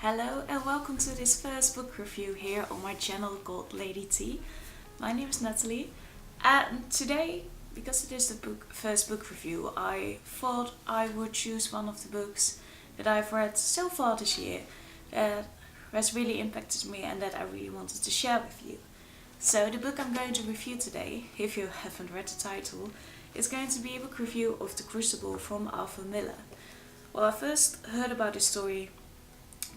Hello and welcome to this first book review here on my channel called Lady T. My name is Nathalie and today, because it is the first book review, I thought I would choose one of the books that I've read so far this year that has really impacted me and that I really wanted to share with you. So the book I'm going to review today, if you haven't read the title, is going to be a book review of The Crucible from Arthur Miller. Well, I first heard about this story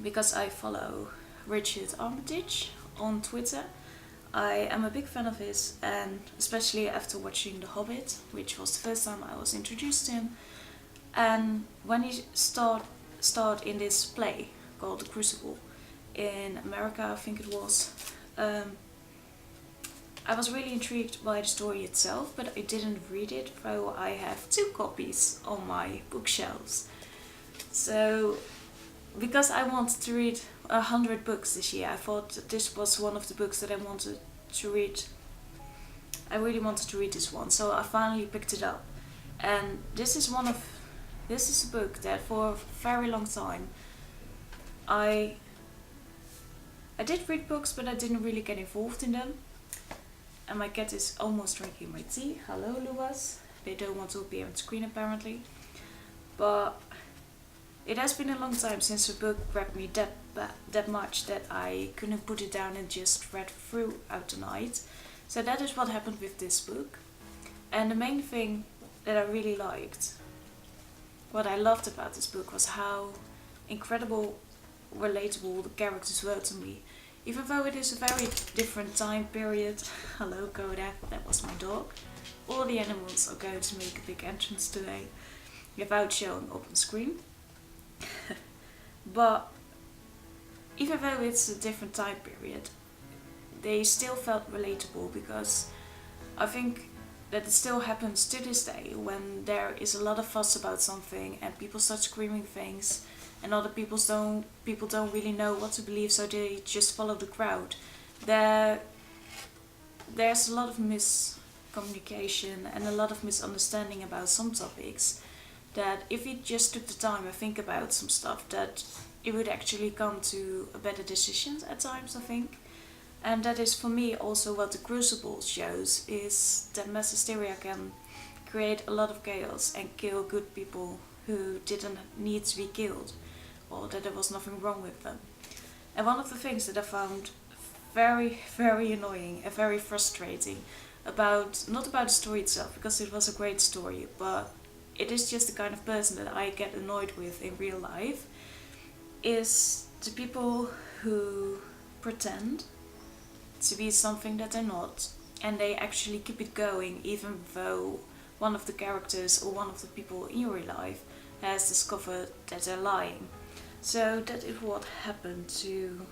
because I follow Richard Armitage on Twitter. I am a big fan of his, and especially after watching The Hobbit, which was the first time I was introduced to him. And when he starred in this play called The Crucible in America, I think it was, I was really intrigued by the story itself, but I didn't read it, though I have 2 copies on my bookshelves. So because I wanted to read 100 books this year, I thought that this was one of the books that I wanted to read. I really wanted to read this one, so I finally picked it up. And this is a book that for a very long time I did read books, but I didn't really get involved in them. And my cat is almost drinking my tea. Hello, Luas. They don't want to appear on screen apparently. But it has been a long time since a book grabbed me that much that I couldn't put it down and just read throughout the night. So that is what happened with this book. And the main thing that I really liked, what I loved about this book, was how incredible relatable the characters were to me. Even though it is a very different time period. Hello, Kodak, that was my dog. All the animals are going to make a big entrance today without showing up on screen. But even though it's a different time period, they still felt relatable, because I think that it still happens to this day when there is a lot of fuss about something and people start screaming things and other people don't really know what to believe, so they just follow the crowd. There's a lot of miscommunication and a lot of misunderstanding about some topics, that if you just took the time and think about some stuff, that it would actually come to a better decision at times, I think. And that is for me also what The Crucible shows, is that mass hysteria can create a lot of chaos and kill good people who didn't need to be killed, or that there was nothing wrong with them. And one of the things that I found very, very annoying and very frustrating not about the story itself, because it was a great story, but it is just the kind of person that I get annoyed with in real life, is the people who pretend to be something that they're not, and they actually keep it going even though one of the characters or one of the people in your life has discovered that they're lying. So that is what happened to,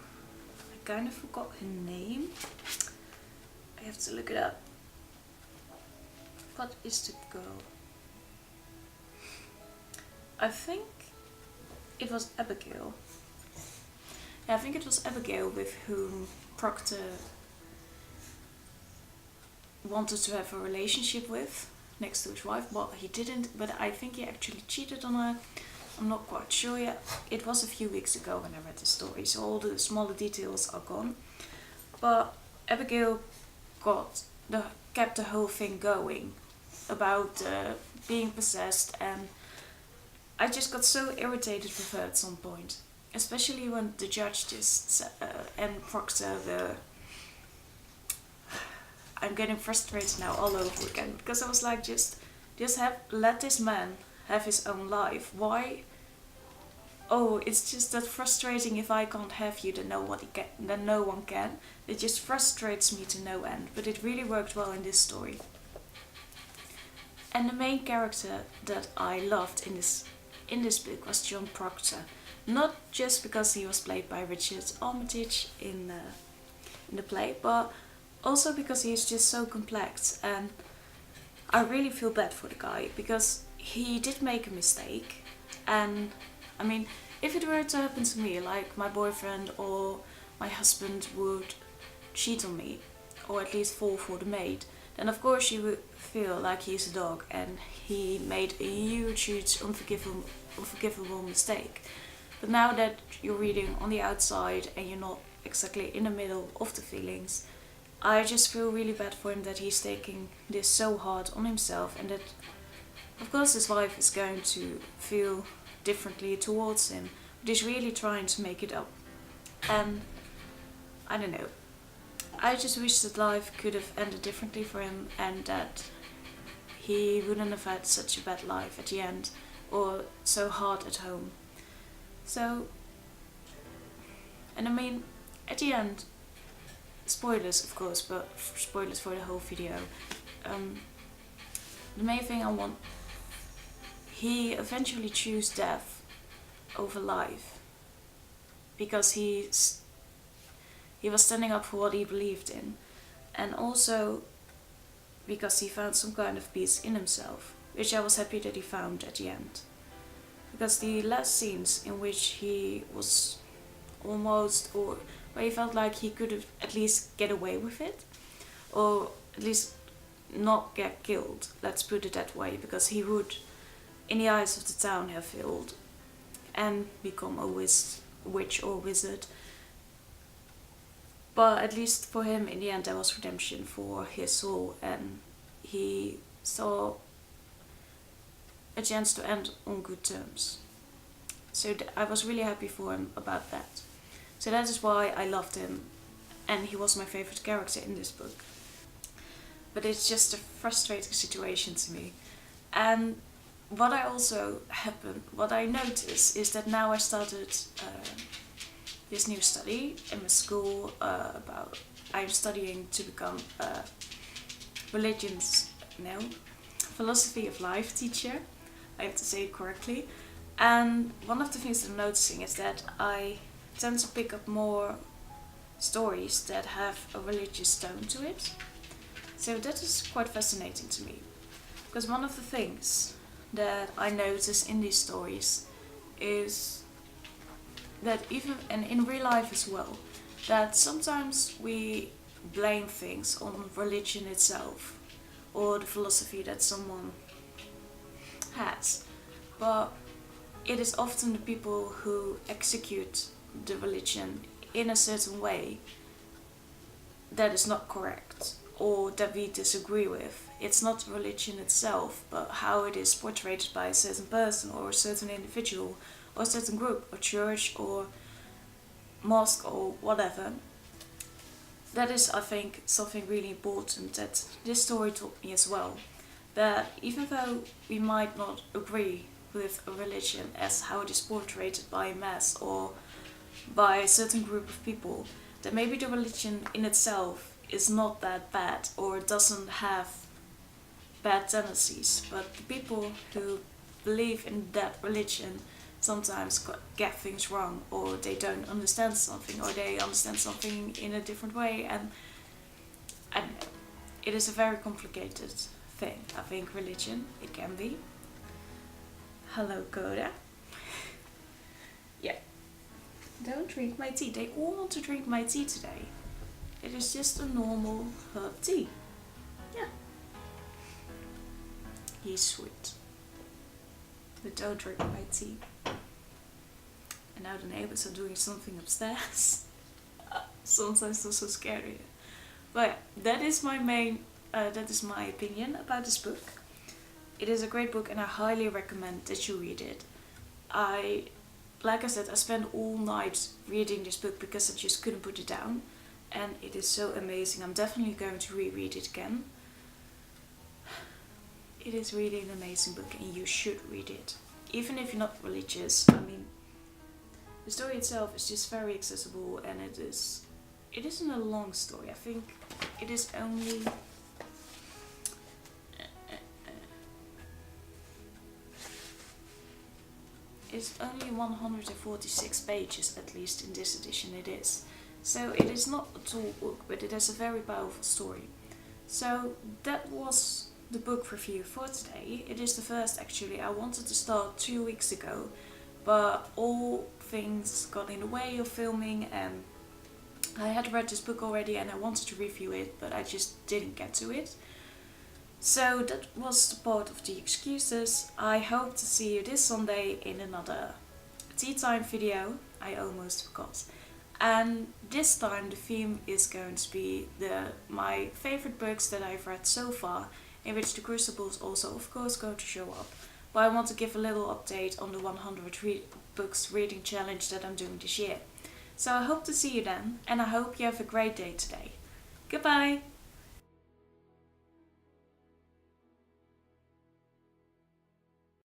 I kind of forgot her name, I have to look it up. What is the girl? I think it was Abigail. Yeah, I think it was Abigail with whom Proctor wanted to have a relationship with next to his wife. Well, he didn't, but I think he actually cheated on her. I'm not quite sure yet. It was a few weeks ago when I read the story, so all the smaller details are gone. But Abigail kept the whole thing going about being possessed, and I just got so irritated with her at some point, especially when the judge and Proctor I'm getting frustrated now all over again, because I was like, just let this man have his own life. Why? Oh, it's just that frustrating. If I can't have you, then no one can. It just frustrates me to no end, but it really worked well in this story. And the main character that I loved in this book was John Proctor. Not just because he was played by Richard Armitage in the play, but also because he is just so complex, and I really feel bad for the guy, because he did make a mistake. And I mean, if it were to happen to me, like my boyfriend or my husband would cheat on me, or at least fall for the maid, then of course you would feel like he's a dog and he made a huge unforgivable mistake. But now that you're reading on the outside and you're not exactly in the middle of the feelings, I just feel really bad for him that he's taking this so hard on himself, and that of course his wife is going to feel differently towards him, but he's really trying to make it up. And I don't know. I just wish that life could have ended differently for him, and that he wouldn't have had such a bad life at the end, or so hard at home. So, and I mean, at the end, spoilers of course, but spoilers for the whole video. The main thing I want, he eventually chose death over life, because he was standing up for what he believed in, and also because he found some kind of peace in himself, which I was happy that he found at the end. Because the last scenes in which he was almost, or where he felt like he could have at least get away with it, or at least not get killed, let's put it that way, because he would, in the eyes of the town, have failed and become a witch or wizard. But at least for him, in the end, there was redemption for his soul, and he saw a chance to end on good terms. So I was really happy for him about that. So that is why I loved him, and he was my favorite character in this book. But it's just a frustrating situation to me. And what I noticed is that now I started this new study in my school about, I'm studying to become a philosophy of life teacher. I have to say it correctly. And one of the things that I'm noticing is that I tend to pick up more stories that have a religious tone to it. So that is quite fascinating to me. Because one of the things that I notice in these stories is that even, and in real life as well, that sometimes we blame things on religion itself or the philosophy that someone has, but it is often the people who execute the religion in a certain way that is not correct, or that we disagree with. It's not religion itself, but how it is portrayed by a certain person or a certain individual or a certain group or church or mosque or whatever. That is, I think, something really important that this story taught me as well. That even though we might not agree with a religion as how it is portrayed by a mass or by a certain group of people, that maybe the religion in itself is not that bad or doesn't have bad tendencies, but the people who believe in that religion sometimes get things wrong, or they don't understand something, or they understand something in a different way, and I don't know. It is a very complicated thing, I think, religion. It can be. Hello, Coda. Yeah. Don't drink my tea. They all want to drink my tea today. It is just a normal herb tea. Yeah. He's sweet. But don't drink my tea. And now the neighbors are doing something upstairs. Sometimes I'm so scared of it. But yeah, that is my opinion about this book. It is a great book and I highly recommend that you read it. Like I said, I spent all night reading this book because I just couldn't put it down. And it is so amazing. I'm definitely going to reread it again. It is really an amazing book and you should read it. Even if you're not religious, I mean, the story itself is just very accessible, and it isn't a long story. I think it is only it's only 146 pages, at least in this edition it is. So it is not a tall book, but it has a very powerful story. So that was the book review for today. It is the first, actually. I wanted to start 2 weeks ago, but all things got in the way of filming, and I had read this book already and I wanted to review it, but I just didn't get to it. So that was the part of the excuses. I hope to see you this Sunday in another tea time video. I almost forgot. And this time the theme is going to be my favorite books that I've read so far, in which the Crucible is also of course going to show up. But I want to give a little update on the 100 books reading challenge that I'm doing this year. So I hope to see you then, and I hope you have a great day today. Goodbye!